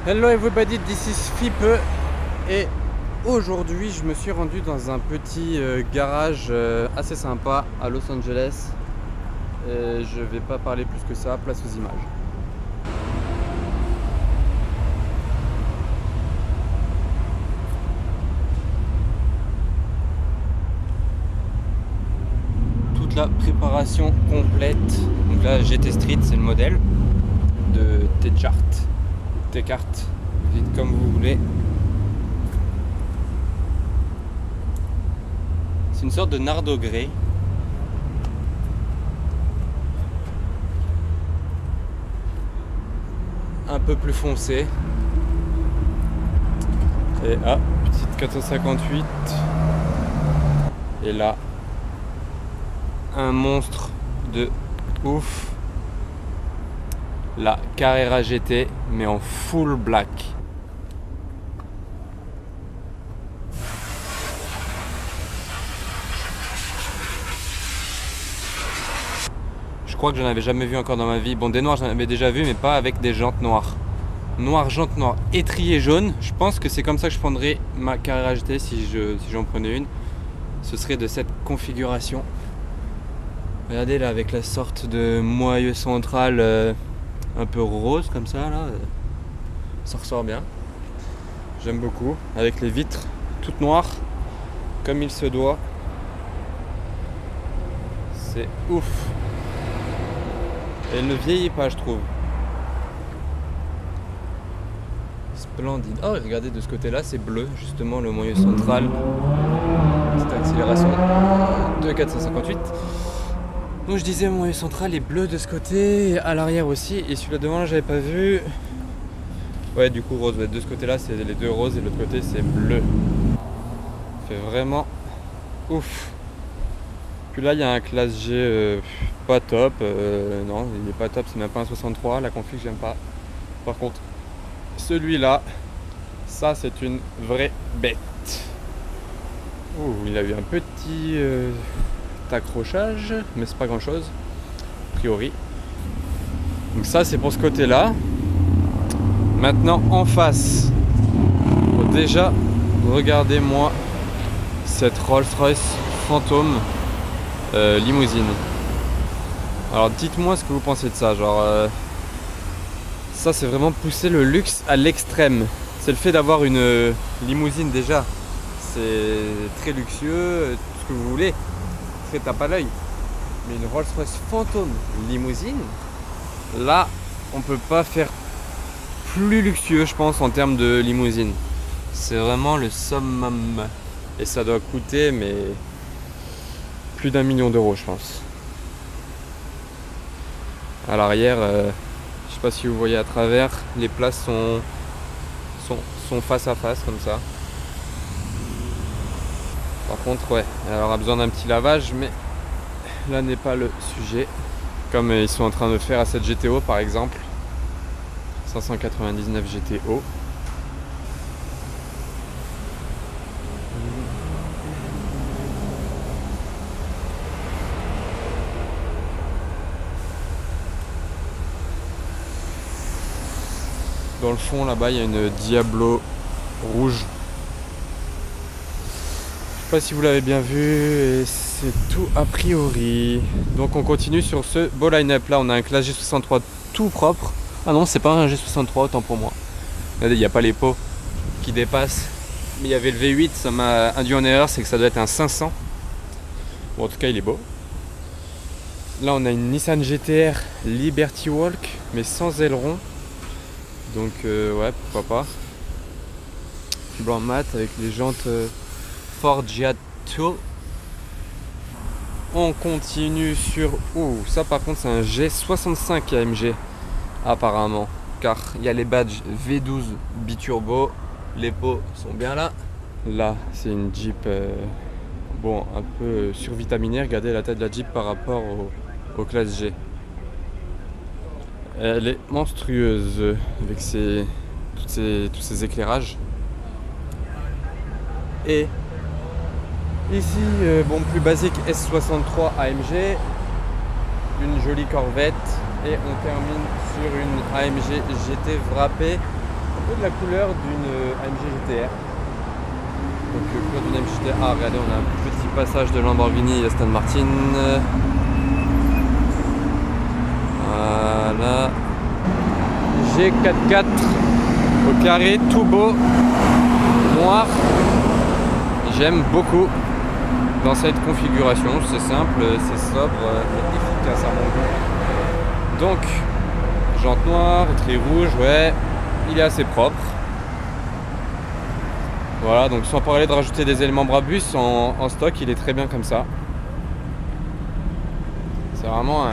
Hello everybody, this is Fipe et aujourd'hui je me suis rendu dans un petit garage assez sympa à Los Angeles et je vais pas parler plus que ça, place aux images. Toute la préparation complète, donc là GT Street c'est le modèle de T-Cart, dites comme vous voulez. C'est une sorte de Nardo Grey. Un peu plus foncé. Et petite 458. Et là, un monstre de ouf. La Carrera GT, mais en full black. Je crois que j'en avais jamais vu encore dans ma vie. Bon, des noirs j'en avais déjà vu, mais pas avec des jantes noires. Noir, jante noire, étrier jaune. Je pense que c'est comme ça que je prendrais ma Carrera GT si j'en prenais une. Ce serait de cette configuration. Regardez là, avec la sorte de moyeu central un peu rose comme ça là. Ça ressort bien. J'aime beaucoup. Avec les vitres toutes noires, comme il se doit. C'est ouf. Et elle ne vieillit pas, je trouve. Splendide. Oh, regardez, de ce côté-là, c'est bleu, justement, le moyeu central. Petite accélération de 458. Donc je disais, le moyeu central est bleu de ce côté, à l'arrière aussi. Et celui-là devant, là, j'avais pas vu. Ouais, du coup, rose. De ce côté-là, c'est les deux roses et de l'autre côté, c'est bleu. Ça fait vraiment ouf. Puis là, il y a un classe G pas top. Non, il n'est pas top, c'est même pas un 63. La config, j'aime pas. Par contre, celui-là, ça, c'est une vraie bête. Ouh, il a eu un petit accrochage, mais c'est pas grand-chose, a priori. Donc ça, c'est pour ce côté-là. Maintenant, en face, déjà, regardez-moi cette Rolls-Royce Phantom limousine. Alors dites-moi ce que vous pensez de ça. Genre ça c'est vraiment pousser le luxe à l'extrême. C'est le fait d'avoir une limousine déjà. C'est très luxueux, tout ce que vous voulez. C'est tape à l'œil. Mais une Rolls-Royce Phantom limousine, là on peut pas faire plus luxueux je pense en termes de limousine. C'est vraiment le summum. Et ça doit coûter mais plus d'1 million d'euros je pense. À l'arrière, je sais pas si vous voyez à travers, les places sont face à face comme ça. Par contre ouais, elle aura besoin d'un petit lavage, mais là n'est pas le sujet. Comme ils sont en train de faire à cette GTO par exemple. 599 GTO. Dans le fond là-bas il y a une Diablo rouge. Je sais pas si vous l'avez bien vu et c'est tout a priori. Donc on continue sur ce beau line-up là. On a un classe G63 tout propre. Ah non, c'est pas un G63, autant pour moi. Regardez, il n'y a pas les pots qui dépassent. Mais il y avait le V8, ça m'a induit en erreur, c'est que ça doit être un 500. Bon en tout cas il est beau. Là on a une Nissan GT-R Liberty Walk mais sans aileron. Donc ouais, pourquoi pas. Blanc mat avec les jantes Forgiato. On continue sur... Ouh, ça par contre c'est un G65 AMG apparemment. Car il y a les badges V12 biturbo. Les pots sont bien là. Là c'est une Jeep bon, un peu survitaminée. Regardez la taille de la Jeep par rapport au classe G. Elle est monstrueuse avec tous ces éclairages. Et ici, bon, plus basique S63 AMG, une jolie Corvette Et on termine sur une AMG GT wrappée un peu de la couleur d'une AMG GTR. Donc couleur d'une AMG GTR. Ah regardez, on a un petit passage de Lamborghini Aston Martin. Voilà. G44 au carré, tout beau, noir. J'aime beaucoup dans cette configuration. C'est simple, c'est sobre et efficace à mon goût. Donc, jante noire, étrie rouge, ouais, il est assez propre. Voilà, donc sans parler de rajouter des éléments Brabus en stock, il est très bien comme ça. C'est vraiment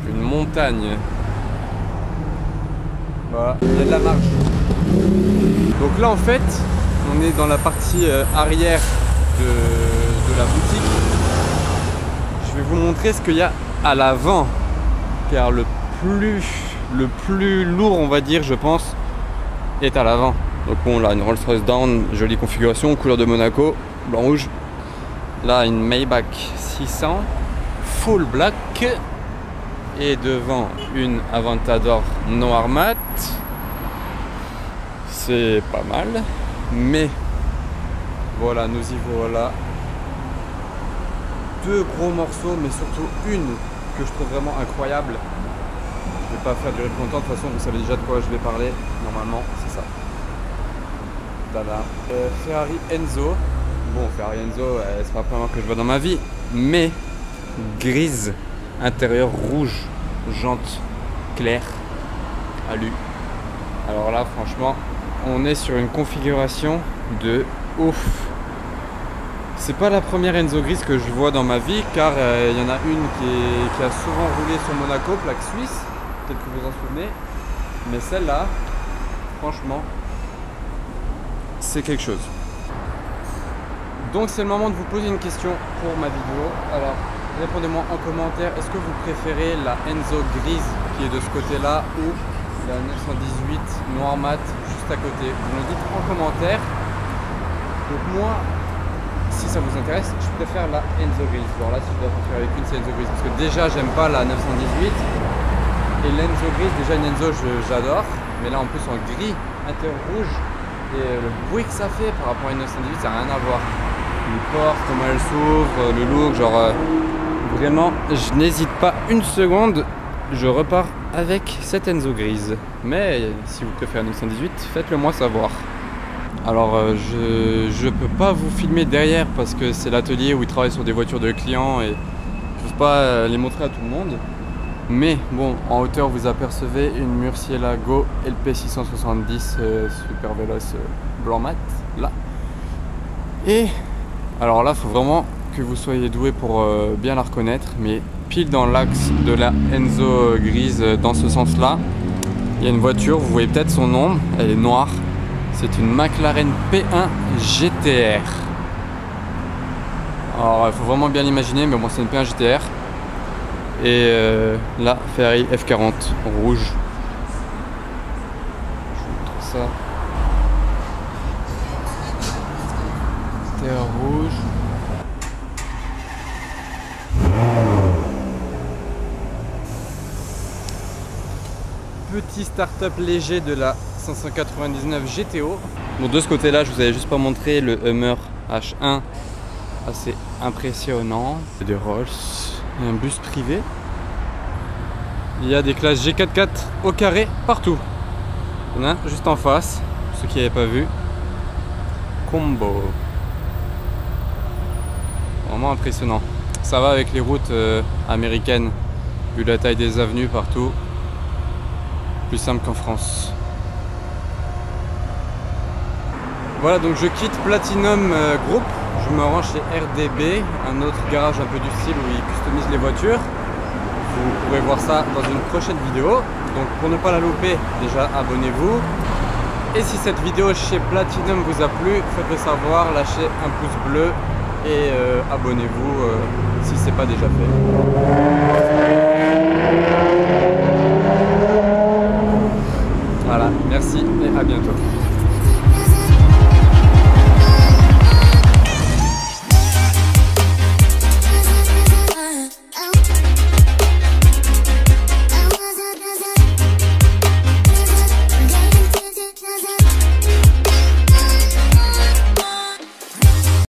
une montagne. Voilà, il y a de la marge. Donc là en fait, on est dans la partie arrière de la boutique. Je vais vous montrer ce qu'il y a à l'avant. Car le plus lourd, on va dire, je pense, est à l'avant. Donc bon, là, une Rolls-Royce Dawn, jolie configuration, couleur de Monaco, blanc-rouge. Là, une Maybach 600, full black. Et devant, une Aventador noir mat. C'est pas mal. Mais, voilà, nous y voilà. Deux gros morceaux, mais surtout une que je trouve vraiment incroyable. Je vais pas faire durer plus longtemps, de toute façon vous savez déjà de quoi je vais parler. Normalement, c'est ça. Tada. Ferrari Enzo. Bon, Ferrari Enzo, c'est pas la première fois que je vois dans ma vie, mais grise, intérieur rouge, jante claire, alu. Alors là, franchement, on est sur une configuration de ouf. C'est pas la première Enzo grise que je vois dans ma vie, car il y en a une qui a souvent roulé sur Monaco, plaque suisse, peut-être que vous en souvenez. Mais celle-là, franchement, c'est quelque chose. Donc c'est le moment de vous poser une question pour ma vidéo. Alors, répondez-moi en commentaire, est-ce que vous préférez la Enzo grise qui est de ce côté-là ou la 918 noir mat juste à côté? Vous me le dites en commentaire. Donc moi, si ça vous intéresse, je préfère la Enzo grise. Alors là, si je dois préférer avec une, c'est Enzo grise. Parce que déjà, j'aime pas la 918. Et l'Enzo grise, déjà une Enzo, j'adore. Mais là, en plus, en gris, intérieur rouge. Et le bruit que ça fait par rapport à une 918, ça n'a rien à voir. Les portes, comment elles s'ouvrent, le look, genre... vraiment, je n'hésite pas une seconde. Je repars avec cette Enzo grise. Mais si vous préférez la 918, faites-le moi savoir. Alors je peux pas vous filmer derrière parce que c'est l'atelier où ils travaillent sur des voitures de clients et je peux pas les montrer à tout le monde. Mais bon, en hauteur vous apercevez une Murcielago LP 670 Super Veloce blanc mat là. Et alors là, il faut vraiment que vous soyez doué pour bien la reconnaître, mais pile dans l'axe de la Enzo grise dans ce sens là, il y a une voiture, vous voyez peut-être son nom, elle est noire. C'est une McLaren P1 GTR. Alors il faut vraiment bien l'imaginer, mais bon, c'est une P1 GTR. Et là, Ferrari F40 rouge. Je vous montre ça. GTR rouge. Petit start-up léger de la 599 GTO. Bon, de ce côté là, je vous avais juste pas montré le Hummer H1, assez impressionnant. C'est des Rolls et un bus privé. Il y a des classes G44 au carré partout. Il y en a juste en face, pour ceux qui n'avaient pas vu. Combo. Vraiment impressionnant. Ça va avec les routes américaines, vu la taille des avenues partout. Plus simple qu'en France. Voilà, donc je quitte Platinum Group, je me rends chez RDB, un autre garage un peu du style où ils customisent les voitures. Vous pourrez voir ça dans une prochaine vidéo. Donc pour ne pas la louper, déjà abonnez-vous. Et si cette vidéo chez Platinum vous a plu, faites-le savoir, lâchez un pouce bleu et abonnez-vous si ce n'est pas déjà fait. Voilà, merci et à bientôt.